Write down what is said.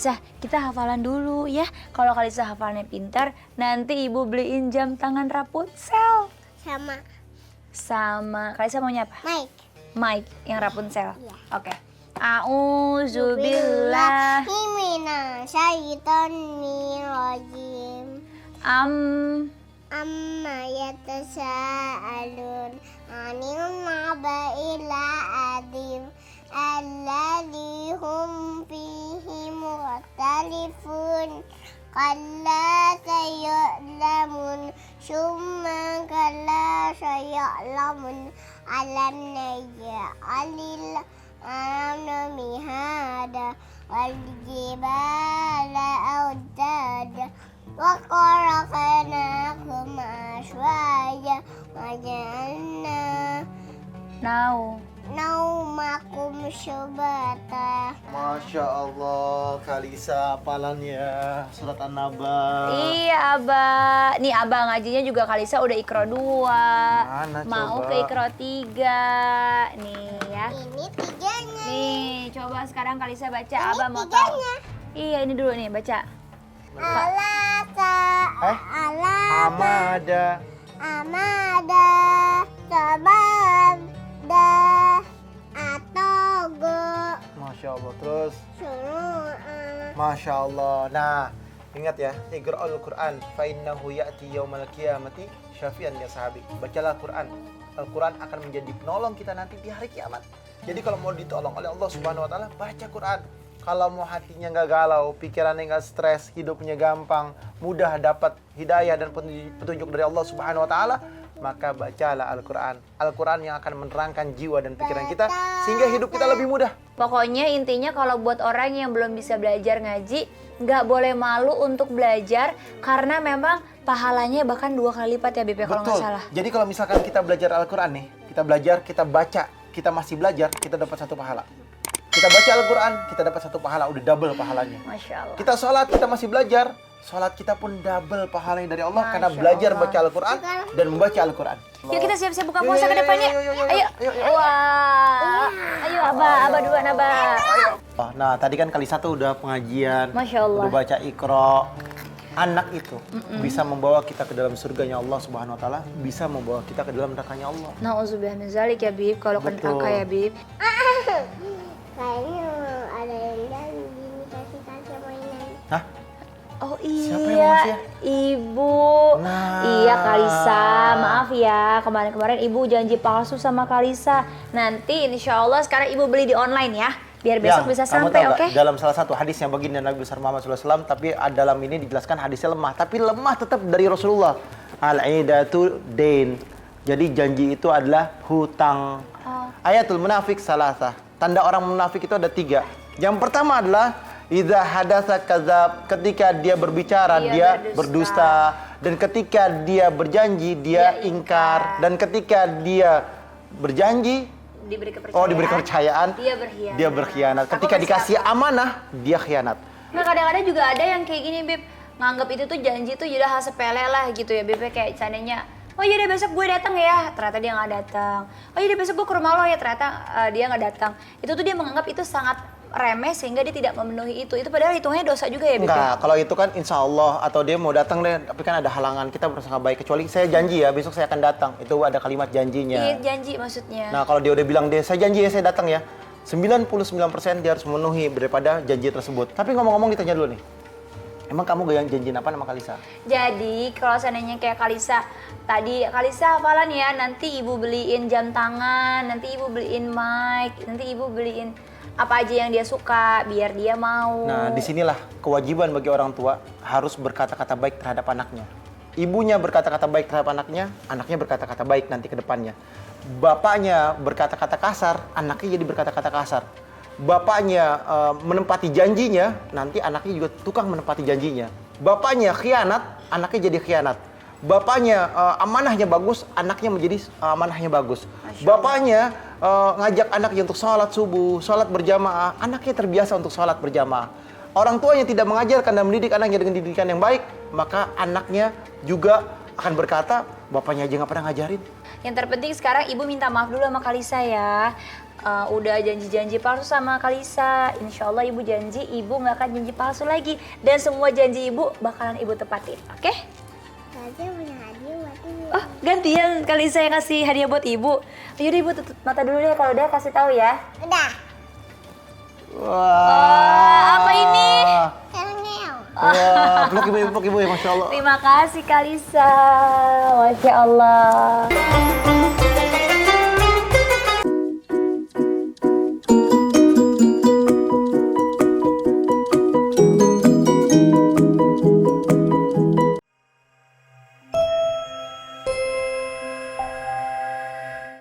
Kalisa, kita hafalan dulu ya. Kalau Kalisa hafalannya pintar, nanti ibu beliin jam tangan Rapunzel. Sama. Kalisa maunya apa? Mike, yang Rapunzel. Iya. Oke. A'udzubillah. Minasyaitonirrajim. Amma yatasaalun 'anil naba'il 'adzim alladzi hum fihi mukhtalifun. Kalla saya'lamun summa kalla saya'lamun alam naj'alil arda mihada wal jibala awtada wa khalaqnahum azwaja wa ja'alna naumakum subata. Masya Allah, Kalisa hafalannya surat An-Naba. Iya, Abah. Nih, Abah ngajinya juga Kalisa udah Iqra 2. Mana Mau coba? ke Iqra 3. Nih ya. Ini tiganya. Nih, coba sekarang Kalisa baca. Ini Abah mau tahu. tiganya. Iya, ini dulu nih, baca. Alata Amada. amada sabada atogo Masya Allah. Terus, suru'a. Masya Allah. Nah, ingat ya, Iqra'ul Quran fa innahu ya'ti yaumal qiyamati syafi'an li ashabi. Bacalah Quran. Al-Quran akan menjadi penolong kita nanti di hari kiamat. Jadi kalau mau ditolong oleh Allah Subhanahu wa taala, baca Quran. Kalau mau hatinya nggak galau, pikirannya nggak stres, hidupnya gampang, mudah dapat hidayah dan petunjuk dari Allah Subhanahu wa taala, maka bacalah Al-Quran. Al-Quran yang akan menerangkan jiwa dan pikiran kita sehingga hidup kita lebih mudah. Pokoknya intinya kalau buat orang yang belum bisa belajar ngaji, nggak boleh malu untuk belajar karena memang pahalanya bahkan 2 kali lipat ya Bib ya kalau nggak salah. Jadi kalau misalkan kita belajar Al-Quran nih, kita belajar, kita baca, kita masih belajar, kita dapat 1 pahala. Kita baca Al-Quran, kita dapat 1 pahala, udah double pahalanya. Masya Allah. Kita sholat, kita masih belajar, sholat kita pun double pahalanya dari Allah karena Masya belajar Allah. baca Al-Quran dan membaca Al-Quran. Yuk kita siap-siap buka puasa ke depannya. Ayo. Wah. Ayo Abah duluan Abah. Oh, nah tadi kan Kalisa tuh udah pengajian, Masya Allah. udah baca Iqra. Anak itu bisa membawa kita ke dalam surganya Allah Subhanahu wa taala, bisa membawa kita ke dalam nerakanya Allah. Nauzubillah min zalik ya Bib, kalau ke Betul. neraka ya Bib. Kayaknya ada yang janji dikasih mainan. Hah? Oh Siapa yang mau iya, ngasih ya? Ibu. Nah. Iya Kalisa, maaf ya kemarin-kemarin Ibu janji palsu sama Kalisa. Nanti insya Allah sekarang Ibu beli di online ya, biar besok bisa kamu sampai, tahu oke? nggak, dalam salah satu hadis yang baginda Nabi besar Muhammad SAW, tapi dalam ini dijelaskan hadisnya lemah, tapi lemah tetap dari Rasulullah. Al-idatu dain. Jadi janji itu adalah hutang. Ayatul munafik salasa. Tanda orang munafik itu ada 3. Yang pertama adalah idza hadatsa kadzab, ketika dia berbicara dia berdusta, dan ketika dia berjanji dia ingkar, dan ketika dia berjanji diberi kepercayaan dia berkhianat. Ketika dikasih amanah dia khianat. Nah kadang-kadang juga ada yang kayak gini Bib, nganggap itu tuh janji tuh jadi hal sepele lah gitu ya Bib, kayak seandainya oh iya deh besok gue datang ya, ternyata dia nggak datang. Oh iya deh besok gue ke rumah lo ya, ternyata dia nggak datang. Itu tuh dia menganggap itu sangat remeh sehingga dia tidak memenuhi itu. Itu padahal hitungnya dosa juga ya Bib. Enggak, kalau itu kan insya Allah, atau dia mau datang deh, tapi kan ada halangan, kita bersangka baik, kecuali saya janji ya besok saya akan datang. Itu ada kalimat janjinya. Iya janji maksudnya. Nah kalau dia udah bilang deh saya janji ya saya datang ya, 99% dia harus memenuhi daripada janji tersebut. Tapi ngomong-ngomong ditanya dulu nih, emang kamu gak yang janjiin apa sama Kalisa? Jadi kalau seandainya kayak Kalisa tadi, Kalisa hafalan ya, nanti ibu beliin jam tangan, nanti ibu beliin mic, nanti ibu beliin apa aja yang dia suka biar dia mau. Nah disinilah kewajiban bagi orang tua harus berkata-kata baik terhadap anaknya. Ibunya berkata-kata baik terhadap anaknya berkata-kata baik nanti ke depannya. Bapaknya berkata-kata kasar, anaknya jadi berkata-kata kasar. Bapaknya menempati janjinya, nanti anaknya juga tukang menempati janjinya. Bapaknya khianat, anaknya jadi khianat. Bapaknya amanahnya bagus, anaknya menjadi amanahnya bagus. Bapaknya ngajak anaknya untuk sholat subuh, sholat berjamaah, anaknya terbiasa untuk sholat berjamaah. Orang tuanya tidak mengajarkan dan mendidik anaknya dengan didikan yang baik, maka anaknya juga akan berkata, bapaknya aja nggak pernah ngajarin. Yang terpenting sekarang ibu minta maaf dulu sama Kalisa ya. udah janji-janji palsu sama Kalisa. Insya Allah ibu janji ibu nggak akan janji palsu lagi. Dan semua janji ibu bakalan ibu tepatin, oke? Raja punya hadiah buat ibu. Oh, gantian Kalisa yang kasih hadiah buat ibu. Yaudah ibu tutup mata dulu deh kalau udah kasih tahu ya. Udah. Wah. Apa ini? Ngel. Wah, peluk ibu ya, Masya Allah. Terima kasih Kalisa. Masya Allah.